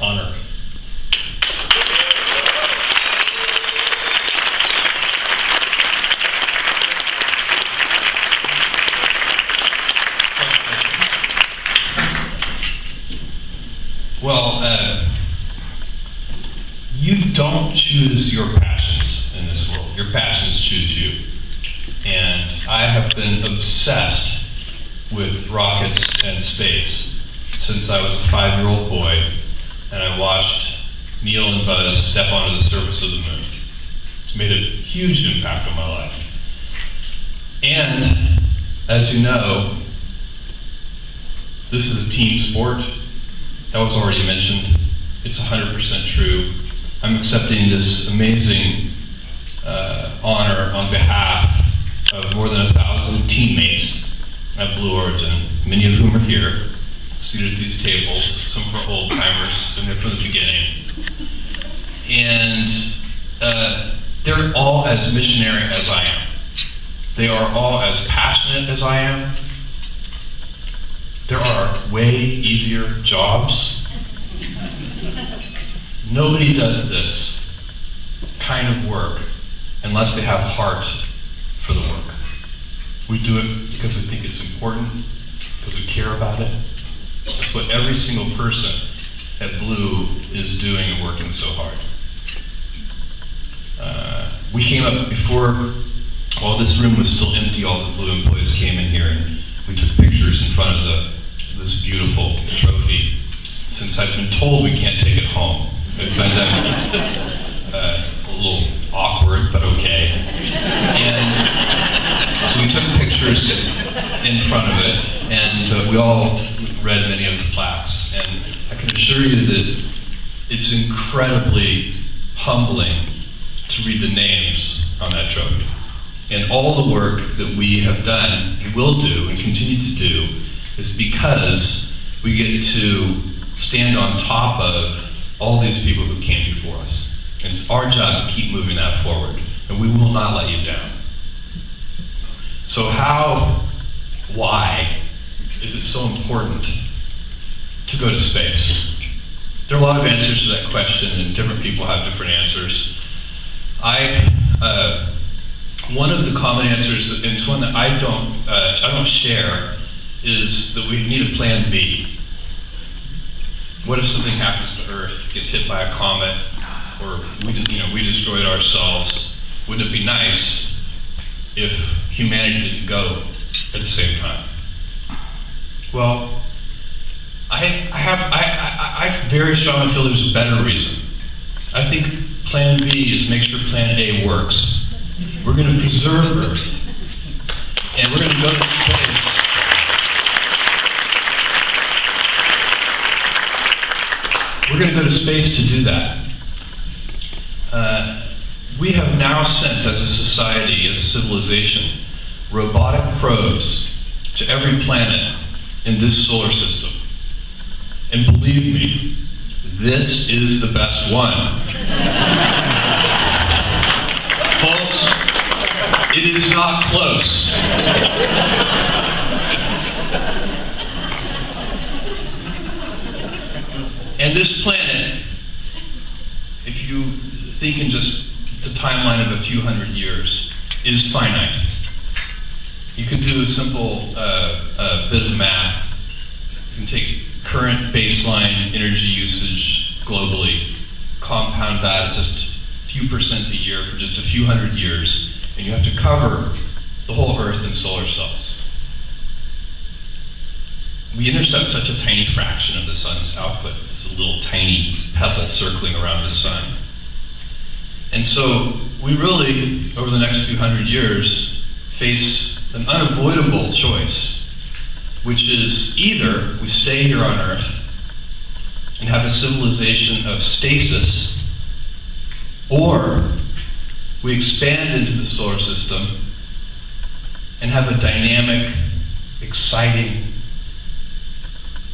on Earth. Well, you don't choose your passions in this world. Your passions choose you. And I have been obsessed with rockets and space since I was a 5-year-old boy, and I watched Neil and Buzz step onto the surface of the moon. It made a huge impact on my life. And, as you know, this is a team sport. That was already mentioned. It's 100% true. I'm accepting this amazing honor on behalf of more than 1,000 teammates at Blue Origin, many of whom are here, seated at these tables. Some of our old timers, been there from the beginning. And they're all as missionary as I am. They are all as passionate as I am. There are way easier jobs. Nobody does this kind of work unless they have heart for the work. We do it because we think it's important, because we care about it. That's what every single person at Blue is doing and working so hard. We came up before, while this room was still empty, all the Blue employees came in here and we took pictures in front of this beautiful trophy. Since I've been told we can't take it home, I find that a little awkward, but okay. And so we took pictures in front of it, and we all read many of the plaques. And I can assure you that it's incredibly humbling to read the names on that trophy. And all the work that we have done and will do and continue to do is because we get to stand on top of all these people who came before us. And it's our job to keep moving that forward, and we will not let you down. So why is it so important to go to space? There are a lot of answers to that question, and different people have different answers. One of the common answers, and it's one that I don't share, is that we need a plan B. What if something happens to Earth, gets hit by a comet, or we destroyed ourselves? Wouldn't it be nice if humanity didn't go at the same time? Well, I very strongly feel there's a better reason. I think plan B is make sure plan A works. We're going to preserve Earth, and we're going to go to space. We're going to go to space to do that. We have now sent, as a society, as a civilization, robotic probes to every planet in this solar system. And believe me, this is the best one. Folks, it is not close. And this planet, if you think in just the timeline of a few hundred years, is finite. You can do a simple bit of math. You can take current baseline energy usage globally, compound that at just a few percent a year for just a few hundred years, and you have to cover the whole Earth in solar cells. We intercept such a tiny fraction of the sun's output. It's a little tiny pebble circling around the sun. And so we really, over the next few hundred years, face an unavoidable choice, which is either we stay here on Earth and have a civilization of stasis, or we expand into the solar system and have a dynamic, exciting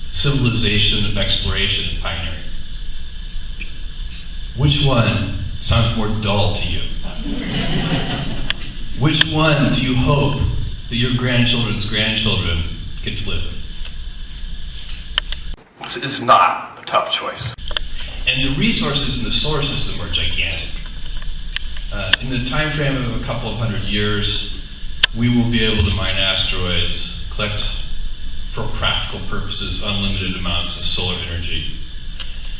civilization of exploration and pioneering. Which one sounds more dull to you? Which one do you hope that your grandchildren's grandchildren get to live in? This is not a tough choice. the resources in the solar system are gigantic. In the time frame of a couple of hundred years, we will be able to mine asteroids, collect, for practical purposes, unlimited amounts of solar energy.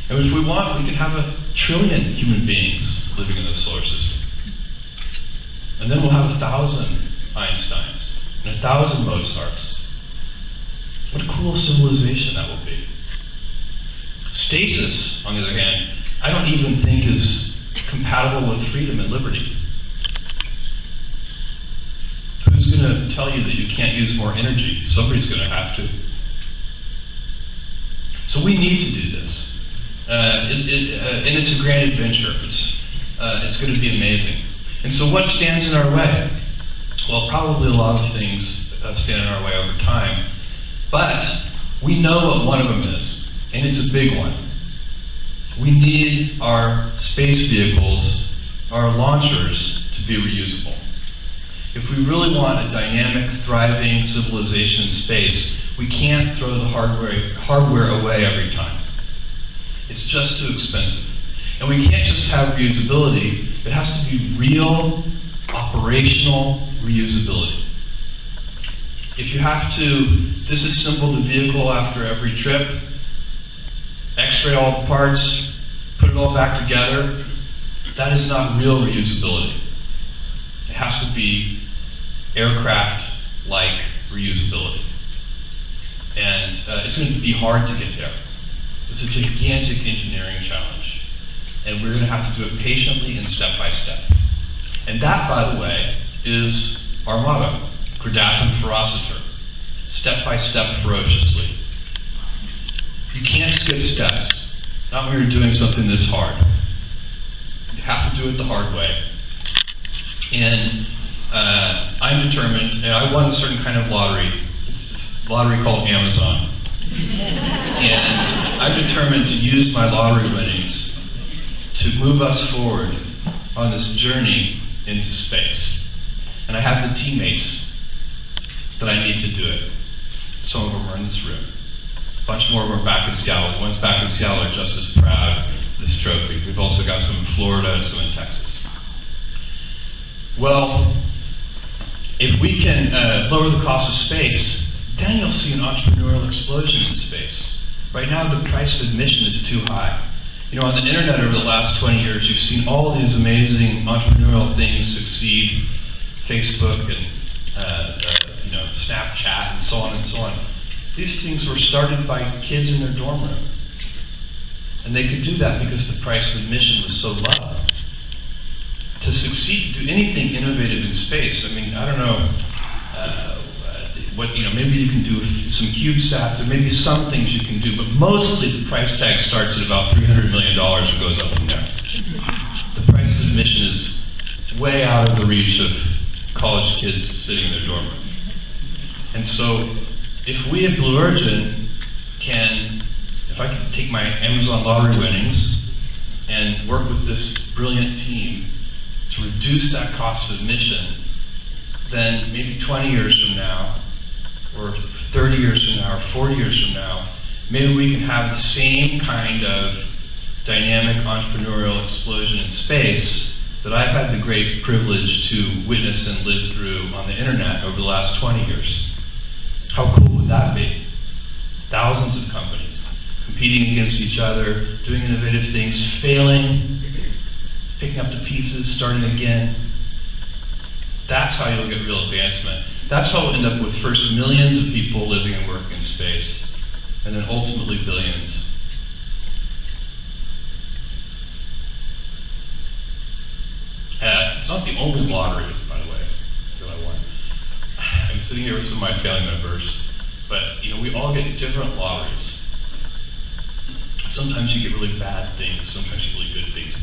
And if we want, we can have 1 trillion human beings living in the solar system. And then we'll have 1,000 Einsteins and 1,000 Mozarts. What a cool civilization that will be. Stasis, on the other hand, I don't even think is compatible with freedom and liberty. Who's going to tell you that you can't use more energy? Somebody's going to have to. So we need to do this. And it's a grand adventure. It's going to be amazing. And so what stands in our way? Well, probably a lot of things stand in our way over time. But we know what one of them is, and it's a big one. We need our space vehicles, our launchers, to be reusable. If we really want a dynamic, thriving civilization in space, we can't throw the hardware away every time. It's just too expensive. And we can't just have reusability, it has to be real, operational reusability. If you have to disassemble the vehicle after every trip, x-ray all the parts, put it all back together, that is not real reusability. It has to be aircraft-like reusability. And it's going to be hard to get there. It's a gigantic engineering challenge. And we're going to have to do it patiently and step by step. And that, by the way, is our motto, Gradatum Ferociter, step by step ferociously. You can't skip steps, not when you're doing something this hard. You have to do it the hard way. And I'm determined, and I won a certain kind of lottery. It's a lottery called Amazon. And I'm determined to use my lottery winnings to move us forward on this journey into space. And I have the teammates that I need to do it. Some of them are in this room. A bunch more of them are back in Seattle. The ones back in Seattle are just as proud of this trophy. We've also got some in Florida and some in Texas. Well, if we can lower the cost of space, then you'll see an entrepreneurial explosion in space. Right now, the price of admission is too high. You know, on the internet over the last 20 years, you've seen all these amazing entrepreneurial things succeed. Facebook and Snapchat and so on and so on. These things were started by kids in their dorm room. And they could do that because the price of admission was so low. To succeed, to do anything innovative in space, I mean, I don't know, maybe you can do some CubeSats, or maybe some things you can do, but mostly the price tag starts at about $300 million and goes up from there. The price of admission is way out of the reach of college kids sitting in their dorm room. And so, if we at Blue Origin if I can take my Amazon lottery winnings and work with this brilliant team to reduce that cost of admission, then maybe 20 years from now, or 30 years from now, or 40 years from now, maybe we can have the same kind of dynamic entrepreneurial explosion in space that I've had the great privilege to witness and live through on the internet over the last 20 years. How cool would that be? Thousands of companies competing against each other, doing innovative things, failing, picking up the pieces, starting again. That's how you'll get real advancement. That's how we'll end up with first millions of people living and working in space, and then ultimately billions. It's not the only lottery, by the way, that I won. I'm sitting here with some of my family members, but we all get different lotteries. Sometimes you get really bad things, sometimes you get really good things.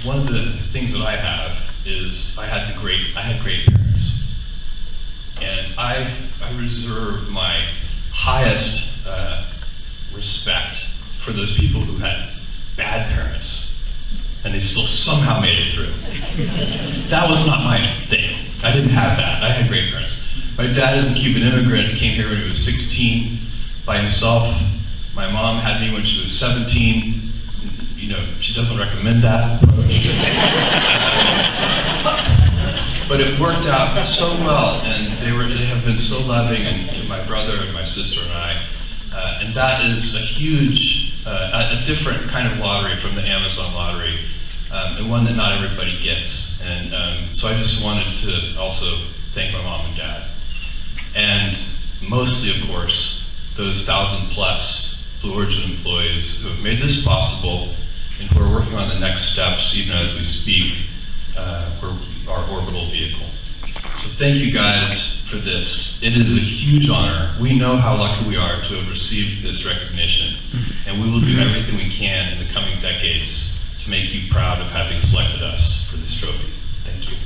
One of the things that I have is I had great parents, and I reserve my highest respect for those people who had bad parents, and they still somehow made it through. That was not my thing. I didn't have that. I had great parents. My dad is a Cuban immigrant, came here when he was 16 by himself, My mom had me when she was 17. You know, she doesn't recommend that approach. But it worked out so well, and they have been so loving, and to my brother and my sister and I. And that is a huge, a different kind of lottery from the Amazon lottery, and one that not everybody gets. And so I just wanted to also thank my mom and dad. And mostly, of course, those 1,000+ Blue Origin employees who have made this possible and who are working on the next steps, even as we speak, for our orbital vehicle. So thank you guys for this. It is a huge honor. We know how lucky we are to have received this recognition, and we will do everything we can in the coming decades to make you proud of having selected us for this trophy. Thank you.